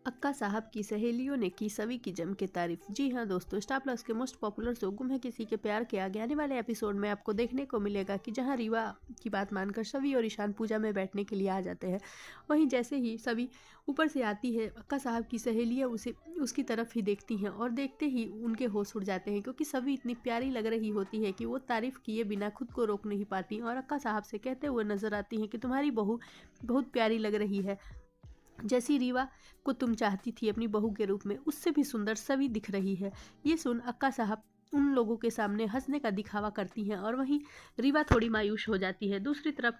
अक्का साहब की सहेलियों ने की सभी की जम के तारीफ। जी हाँ दोस्तों, स्टार प्लस के मोस्ट पॉपुलर शो गुम है किसी के प्यार के आगे आने वाले एपिसोड में आपको देखने को मिलेगा कि जहाँ रीवा की बात मानकर सभी और ईशान पूजा में बैठने के लिए आ जाते हैं, वहीं जैसे ही सभी ऊपर से आती है, अक्का साहब की सहेलियाँ उसे उसकी तरफ ही देखती हैं और देखते ही उनके होश उड़ जाते हैं, क्योंकि सभी इतनी प्यारी लग रही होती है कि वो तारीफ किए बिना खुद को रोक नहीं पाती और अक्का साहब से कहते हुए नजर आती हैं कि तुम्हारी बहू बहुत प्यारी लग रही है, जैसी रीवा को तुम चाहती थी अपनी बहू के रूप में, उससे भी सुंदर सभी दिख रही है। ये सुन अक्का साहब उन लोगों के सामने हंसने का दिखावा करती हैं और वहीं रीवा थोड़ी मायूस हो जाती है। दूसरी तरफ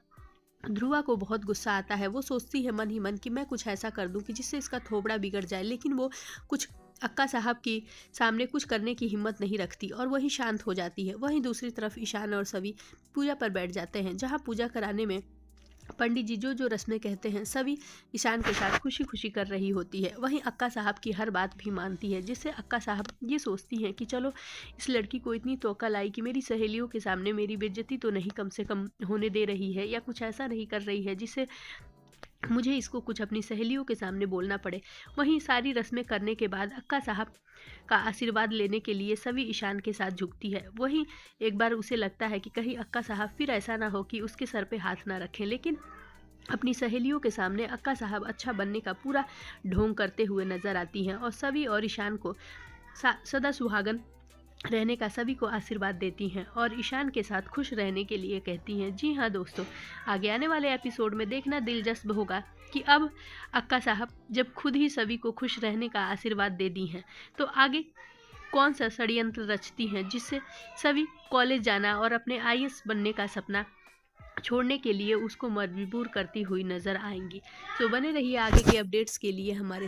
ध्रुवा को बहुत गुस्सा आता है। वो सोचती है मन ही मन कि मैं कुछ ऐसा कर दूं कि जिससे इसका थोबड़ा बिगड़ जाए, लेकिन वो कुछ अक्का साहब के सामने कुछ करने की हिम्मत नहीं रखती और वहीं शांत हो जाती है। वहीं दूसरी तरफ ईशान और सभी पूजा पर बैठ जाते हैं, जहाँ पूजा कराने में पंडित जी जो जो रस्में कहते हैं सभी ईशान के साथ खुशी खुशी कर रही होती है। वहीं अक्का साहब की हर बात भी मानती है, जिससे अक्का साहब ये सोचती हैं कि चलो इस लड़की को इतनी तो अक्ल आई कि मेरी सहेलियों के सामने मेरी बेइज्जती तो नहीं कम से कम होने दे रही है, या कुछ ऐसा नहीं कर रही है जिससे मुझे इसको कुछ अपनी सहेलियों के सामने बोलना पड़े। वहीं सारी रस्में करने के बाद अक्का साहब का आशीर्वाद लेने के लिए सभी ईशान के साथ झुकती है। वहीं एक बार उसे लगता है कि कहीं अक्का साहब फिर ऐसा ना हो कि उसके सर पे हाथ ना रखें, लेकिन अपनी सहेलियों के सामने अक्का साहब अच्छा बनने का पूरा ढोंग करते हुए नजर आती हैं और सभी और ईशान को सदा सुहागन रहने का सभी को आशीर्वाद देती हैं और ईशान के साथ खुश रहने के लिए कहती हैं। जी हाँ दोस्तों, आगे आने वाले एपिसोड में देखना दिलचस्प होगा कि अब अक्का साहब जब खुद ही सभी को खुश रहने का आशीर्वाद दे दी हैं, तो आगे कौन सा षड्यंत्र रचती हैं जिससे सभी कॉलेज जाना और अपने आईएएस बनने का सपना छोड़ने के लिए उसको मजबूर करती हुई नजर आएंगी। तो बने रहिए आगे के अपडेट्स के लिए हमारे